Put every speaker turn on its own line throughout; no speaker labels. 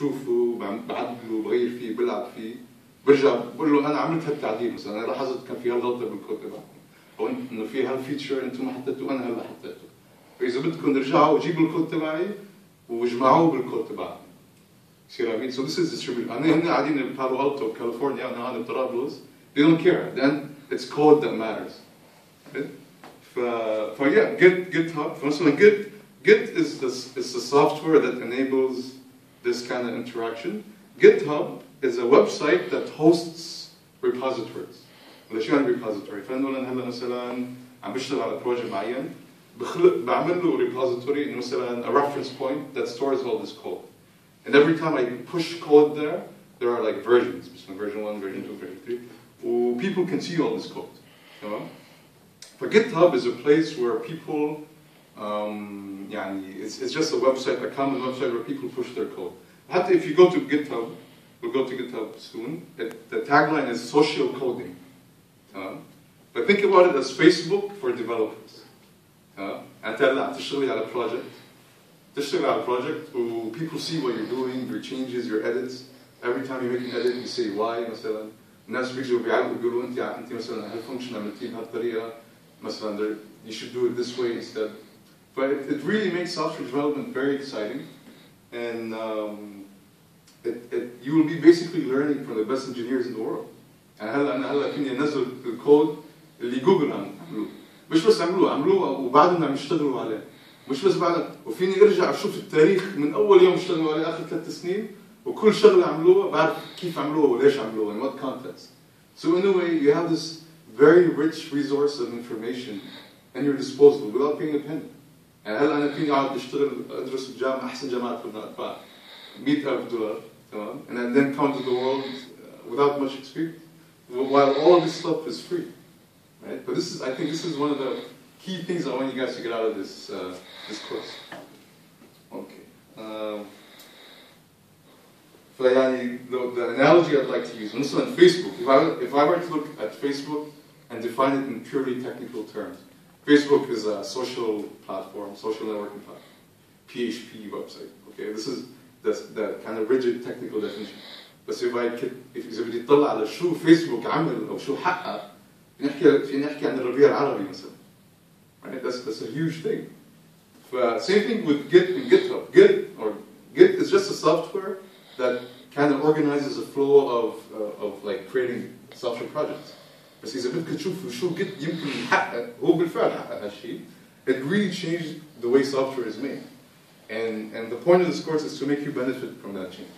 بشوفه بعدله بغير فيه بلعب فيه برجع بقول له انا عملت هالتعديل مثلا انا لاحظت كان في هالغلطه بالكود تبعكم او انه في هالفيتشر انتم ما حطيتوه انا هلا حطيته فاذا بدكم ارجعوا وجيبوا الكود تبعي واجمعوه بالكود تبعكم يصير عميل. So this is distributed. هن قاعدين ببالو ألتو كاليفورنيا وانا هون بطرابلس they don't care then it's code that matters. Yeah, GitHub فمثلا Git is the software that enables this kind of interaction. GitHub is a website that hosts repositories. ولا شو يعني repository؟ فأنا هلا مثلا عم بشتغل على project معين بعمل له repository إنه مثلا a reference point that stores all this code. And every time I push code there are like versions, version 1, version 2, version 3, and people can see all this code. But GitHub is a place where people, it's just a website, a common website where people push their code. If you go to GitHub, we'll go to GitHub soon, the tagline is social coding. But think about it as Facebook for developers. أنت هلا تشتغلي على project and people see what you're doing, your changes, your edits. Every time you make an edit, you say why مثلا. الناس بيجوا بيعلقوا بيقولوا أنت مثلا هالفانكشن عملتيه بهالطريقة مثلا you should do it this way instead. But it really makes software development very exciting, and you will be basically learning from the best engineers in the world. أنا هلا فيني أنزل الكود اللي جوجل عملوه. مش بس عملوه وبعدهم عم يشتغلوا عليه. مش بس بعد وفيني ارجع اشوف التاريخ من اول يوم اشتغلوا عليه اخر 3 سنين وكل شغله عملوها بعرف كيف عملوها وليش عملوها in what context. So in a way you have this very rich resource of information at your disposal without being dependent. يعني هلا انا فيني اقعد اشتغل ادرس بجامعه احسن جامعه في البلد ادفع $100,000 تمام and then come to the world without much experience while all of this stuff is free. Right? But I think this is one of the key things I want you guys to get out of this course. Okay. The analogy I'd like to use, مثلا Facebook. If I were to look at Facebook and define it in purely technical terms, Facebook is a social platform, social networking platform, PHP website. Okay, this is the kind of rigid technical definition. But إذا بدي أطلع على شو فيسبوك عمل أو شو حقق في نحكي عن الربيع العربي مثلا. Right? That's a huge thing. Same thing with Git and GitHub. Git is just a software that kind of organizes the flow of like creating software projects. بس إذا بدك تشوف شو Git يمكن يحقق هو بالفعل حقق هالشيء. It really changed the way software is made. And the point of this course is to make you benefit from that change.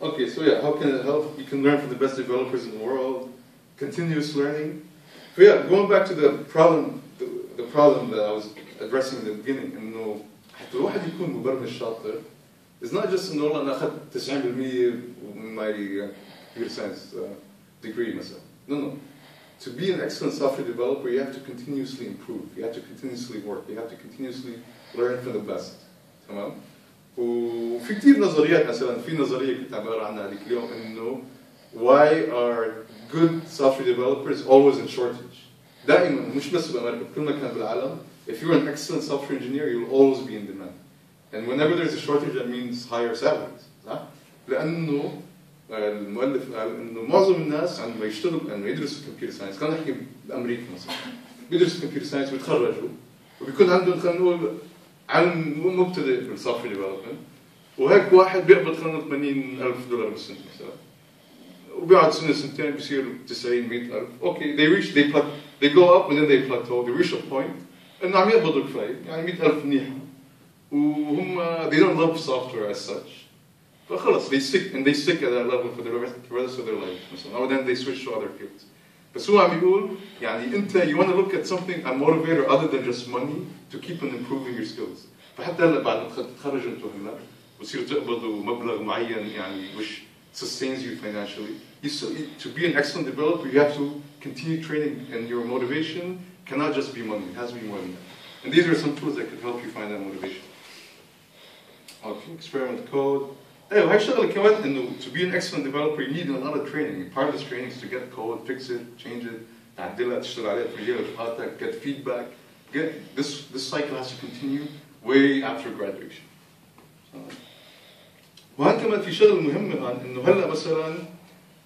Okay, so yeah, how can it help? You can learn from the best developers in the world. Continuous learning. So yeah, going back to the problem that I was addressing in the beginning, إنه حتى الواحد يكون مبرمج شاطر, it's not just إنه والله أنا أخذت 90% من my computer science degree مثلا. No. To be an excellent software developer, you have to continuously improve. You have to continuously work. You have to continuously learn from the best. تمام؟ وفي كتير نظريات مثلا في نظرية كنت عم بقرا عنها هذيك اليوم إنه why are good software developers always in shortage. دائما مش بس بأمريكا بكل مكان بالعالم. If you're an excellent software engineer, you'll always be in demand. And whenever there's a shortage, that means higher salaries. صح؟ لأنه المؤلف قال إنه معظم الناس عندما يشتغلوا إنه يدرسوا كمبيوتر ساينس كان نحكي بأمريكا مثلا بيدرسوا كمبيوتر ساينس ويتخرجوا وبيكون عندهم خلينا نقول علم مبتدئ بالسوفت وير ديفلوبمنت وهيك واحد بيقبض خلينا $80,000 بالسنة مثلا وبيقعد سنة سنتين بيصير 90,000 $100,000. Okay, they go up and then they plateau. They reach a point إنه عم يقبضوا كفاية يعني 100,000 منيحة وهم they don't love software as such. فخلص they stick at that level for the rest of their life مثلا or then they switch to other fields. بس هو عم يقول يعني أنت you want to look at something a motivator other than just money to keep on improving your skills. فحتى هلا بعد ما تتخرجوا أنتوا هلا وتصيروا تقبضوا مبلغ معين يعني which sustains you financially. To be an excellent developer, you have to continue training, and your motivation cannot just be money. It has to be more than that. And these are some tools that could help you find that motivation. Okay, experiment code. أيوة هاي الشغلة كمان إنه to be an excellent developer you need a lot of training. Part of this training is to get code, fix it, change it, تعدلها، تشتغل عليها، تغير إجراءاتك, get feedback, this cycle has to continue way after graduation. وهون كمان في شغل مهم هون انه هلا مثلا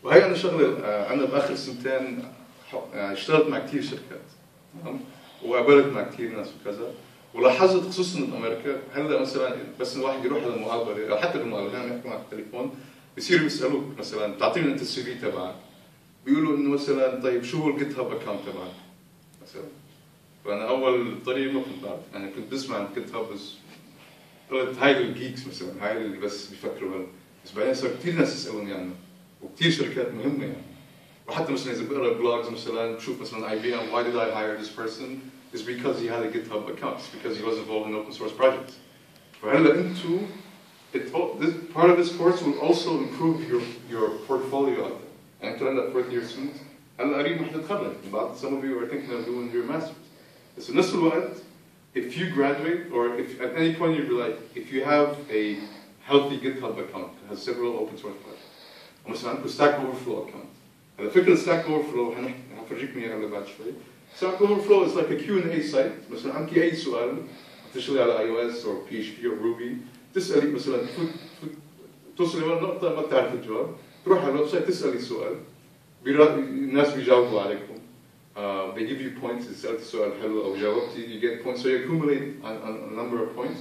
وهي انا شغله انا باخر سنتين اشتغلت مع كثير شركات تمام وقابلت مع كثير ناس وكذا ولاحظت خصوصا بامريكا هلا مثلا بس الواحد يروح على المقابله او حتى بالمقابله نحكي معك بالتليفون بصيروا يسالوك مثلا تعطينا انت السي في تبعك بيقولوا انه مثلا طيب شو هو الجيت هاب اكونت تبعك مثلا فانا اول طريق ما كنت بعرف يعني كنت بسمع عن جيت هاب بس قلت هاي الجيكس مثلا هاي اللي بس بيفكروا هلا بس بعدين صار كثير ناس يسالوني عنه وكثير شركات مهمه يعني وحتى مثلا اذا بقرا بلوجز مثلا بشوف مثلا IBM why did I hire this person is because he had a GitHub account it's because he was involved in open source projects فهلا انتو part of this course will also improve your portfolio out there يعني انتو هلا fourth year students هلا قريب رح تتخرج بعد some of you are thinking of doing your masters بس بنفس الوقت if you graduate or if at any point in your life if you have a healthy GitHub account that has several open source projects مثلا عندكم Stack Overflow account هلا فكرة Stack Overflow هنفرجيكم اياها هلا بعد شوي Stack Overflow is like a Q&A site مثلا عندك اي سؤال تشتغلي على iOS or PHP or Ruby تسألي مثلا توصلي لنقطة ما بتعرف الجواب تروح على الويب سايت تسألي سؤال الناس بيجاوبوا عليكم they give you points إذا سألت سؤال حلو أو جاوبتي you get points so you accumulate a number of points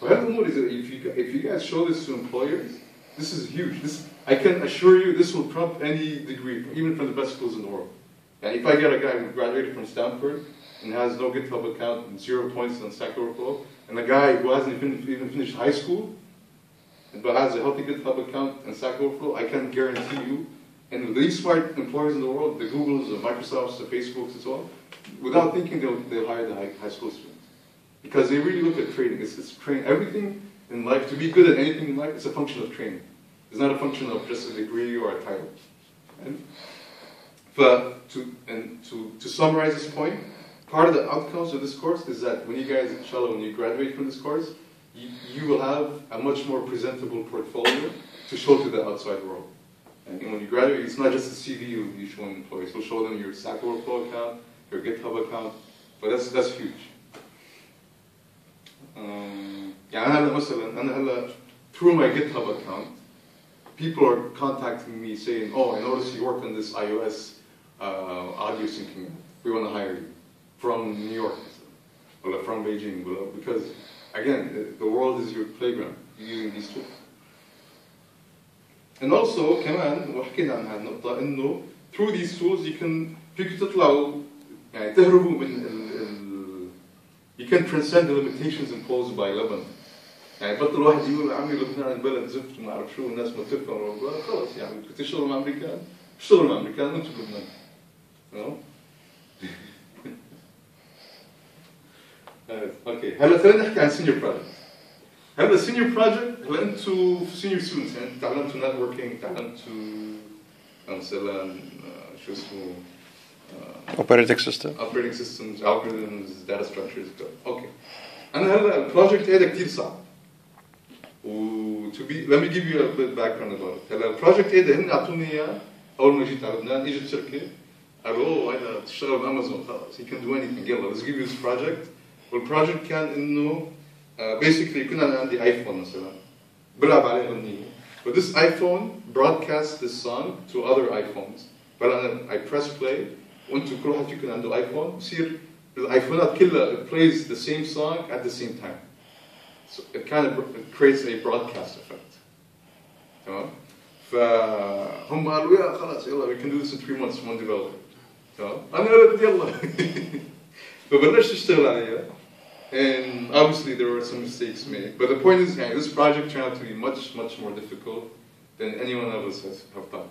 وهالأمور if you guys show this to employers this is huge I can assure you this will trump any degree even from the best schools in the world and if I get a guy who graduated from Stanford and has no GitHub account and 0 points on Stack Overflow and a guy who hasn't even finished high school but has a healthy GitHub account and Stack Overflow I can guarantee you and the least smart employers in the world, the Googles, the Microsofts, the Facebooks, and so on, without thinking they'll hire the high school students. Because they really look at training. It's training. Everything in life, to be good at anything in life, it's a function of training. It's not a function of just a degree or a title. To summarize this point, part of the outcomes of this course is that when you guys, inshallah, when you graduate from this course, you will have a much more presentable portfolio to show to the outside world. And when you graduate, it's not just a CV you'll be showing employees. You'll show them your Stack Overflow account, your GitHub account, but that's huge. يعني أنا مثلا أنا through my GitHub account, people are contacting me saying, "Oh, I noticed you work on this iOS audio syncing. We want to hire you from New York, or from Beijing, because again, the world is your playground. You're using these tools." And also كمان وحكينا عن هالنقطة إنه through these tools فيك تطلعوا يعني تهربوا من you can transcend the limitations imposed by Lebanon. يعني بطل واحد يقول عمي لبنان بلد زفت وما أعرف شو الناس ما تفهم خلاص يعني كنت تشتغل مع أمريكان اشتغلوا مع أمريكان وأنتم بلبنان. Okay هلا خلينا نحكي عن senior project. هذا senior project هلا انتوا senior students يعني تعلمتوا networking تعلمتوا مثلا شو اسمه operating systems algorithms data structures okay أنا هلا البروجكت هذا كتير صعب let me give you a bit background about it هلا البروجكت هذا هن أعطوني إياه أول ما جيت على لبنان إجت شركة قالوا هذا تشتغل بأمازون خلاص he can do anything يلا let's give you this project والبروجكت كان إنه basically يكون أنا عندي ايفون مثلا بلعب عليه أغنية but this iPhone broadcasts this song to other iPhones فأنا I press play وأنتوا كل واحد فيكم عنده ايفون بصير الايفونات كلها it plays the same song at the same time so it kind of creates a broadcast effect تمام فهم قالوا يا خلاص يلا we can do this in 3 months one developer تمام أنا قلت يلا فبلشت أشتغل عليها and obviously there were some mistakes made. But the point is, this project turned out to be much more difficult than anyone else has thought.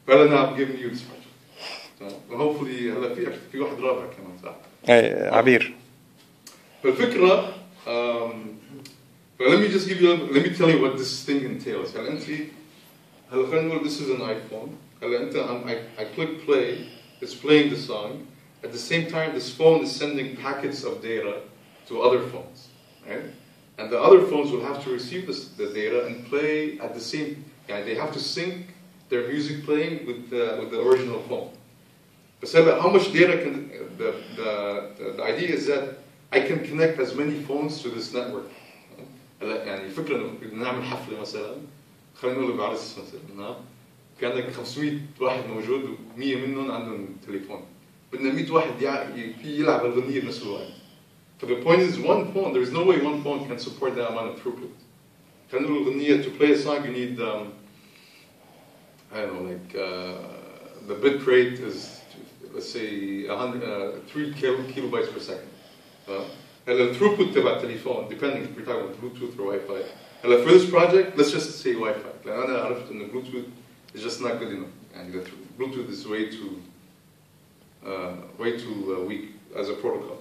But now I'm giving you this project. And hopefully, هلا في واحد رابع كمان صح؟
عبير.
فالفكرة, but let me tell you what this thing entails. هلا خلينا نقول this is an iPhone. هلا I click play. It's playing the song. At the same time, this phone is sending packets of data to other phones, right? And the other phones will have to receive the data and play at the same. Yeah, they have to sync their music playing with the original phone. بس هلا how much data can the idea is that I can connect as many phones to this network. هلا يعني الفكره انه بدنا نعمل حفله مثلا، خلينا نقول بعرس مثلا، كان عندك 500 واحد موجود و100 منهم عندهم تليفون، بدنا 100 واحد يلعب الغنيه بنفس الوقت. So the point is one phone, there is no way one phone can support that amount of throughput. خلينا نقول الغنيه, to play a song you need I don't know, like the bit rate is, let's say 3 kilobytes per second. And the throughput تبع التليفون, depending if we're talking about Bluetooth or Wi-Fi. And for this project, let's just say Wi-Fi. لأن أنا عرفت إن Bluetooth is just not good enough. And the Bluetooth is way too weak as a protocol.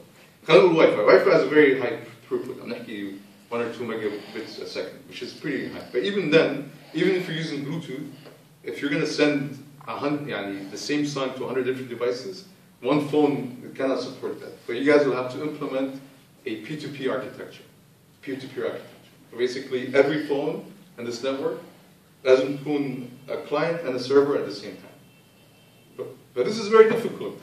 خلينا نقول Wi-Fi. Wi-Fi has a very high throughput. عم نحكي 1 or 2 megabits a second, which is pretty high. But even then, even if you're using Bluetooth, if you're going to send the same song to 100 different devices, one phone cannot support that. But you guys will have to implement a P2P architecture. Peer-to-peer architecture. Basically, every phone in this network doesn't own a client and a server at the same time. But this is very difficult.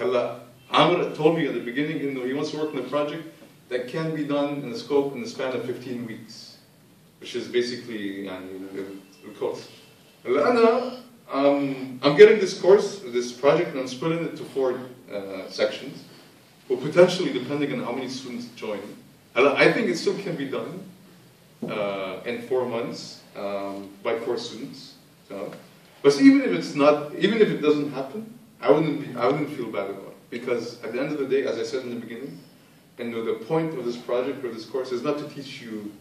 Amr told me at the beginning, he wants to work on a project that can be done in the span of 15 weeks, which is basically the course. I'm getting this project, and I'm splitting it to 4 sections. Well, potentially, depending on how many students join. I think it still can be done in 4 months by 4 students. But even if it doesn't happen, I wouldn't feel bad about it, because at the end of the day, as I said in the beginning, the point of this project or this course is not to teach you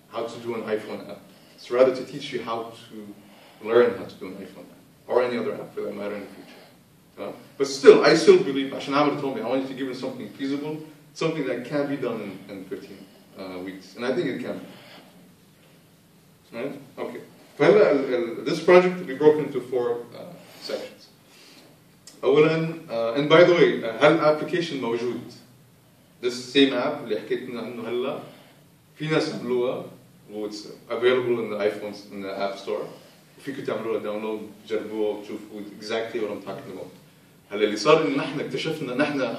how to do an iPhone app. It's rather to teach you how to learn how to do an iPhone app, or any other app for that matter in the future. But still, I still believe, Ashan Amr told me, I wanted to give him something feasible, something that can be done in 15 weeks. And I think it can be. Right? Okay. This project will be broken into 4 sections. And by the way, هل application موجود? This same app اللي حكيت عنه هلا في ناس عملوها it's available in the iPhones in the App Store. وفيكم تعملوها داونلود تجربوها وتشوفوا exactly what I'm talking about. هلا اللي صار إن نحن اكتشفنا إن نحن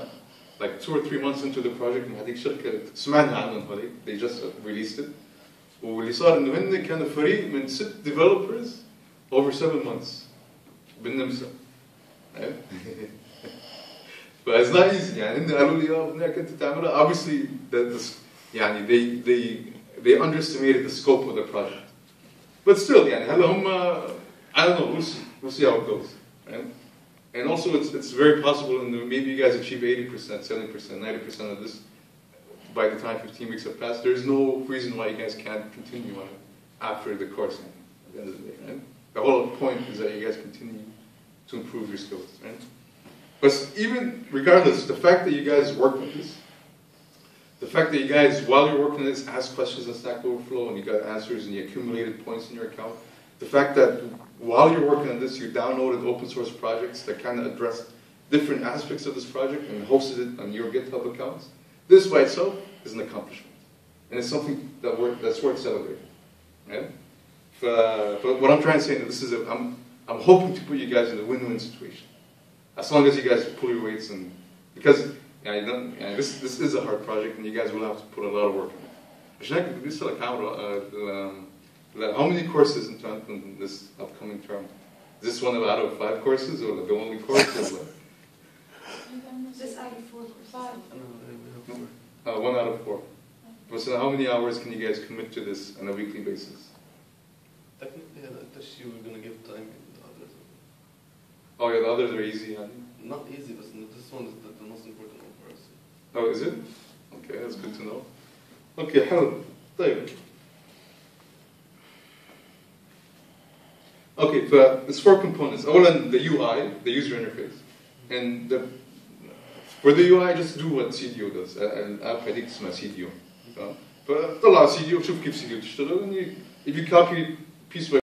like 2 or 3 months into the project من هذيك الشركة سمعنا عنهم هذيك they just released it. واللي صار إنه هن كانوا فريق من 6 developers over 7 months بالنمسا. But it's not easy. هن قالوا لي بدناك أنت تعملها. Obviously, they underestimated the scope of the project. But still, هلا هم I don't know. We'll see how it goes. Right? And also, it's very possible, and maybe you guys achieve 80%, 70%, 90% of this by the time 15 weeks have passed. There's no reason why you guys can't continue on it after the course at the end of the day. Right? The whole point is that you guys continue to improve your skills. Right? But even regardless, the fact that you guys work on this, the fact that you guys, while you're working on this, ask questions on Stack Overflow and you got answers and you accumulated points in your account, the fact that while you're working on this, you downloaded open source projects that kind of address different aspects of this project and hosted it on your GitHub accounts, this by itself is an accomplishment. And it's something that's worth celebrating. Right? But what I'm trying to say is I'm hoping to put you guys in a win-win situation. As long as you guys pull your weights, and because this is a hard project and you guys will have to put a lot of work in it. عشان هيك بدي أسألك عمرو, how many courses in this upcoming term? Is this one out of 5 courses or the only course?
This out of 4 courses.
1 out of 4. So how many hours can you guys commit to this on a weekly basis?
Technically, you were going to give time in the others.
Oh yeah, the others are easy.
Not easy, but this one is the most important one for us.
Oh, is it? Okay, that's good to know. Okay, حلو. طيب. Okay, it's 4 components. أولاً the UI, the user interface, and for the UI, just do what CDO does. الأب هذيك اسمها CDO. فطلع CDO وشوف كيف CDO تشتغل. If you copy piece by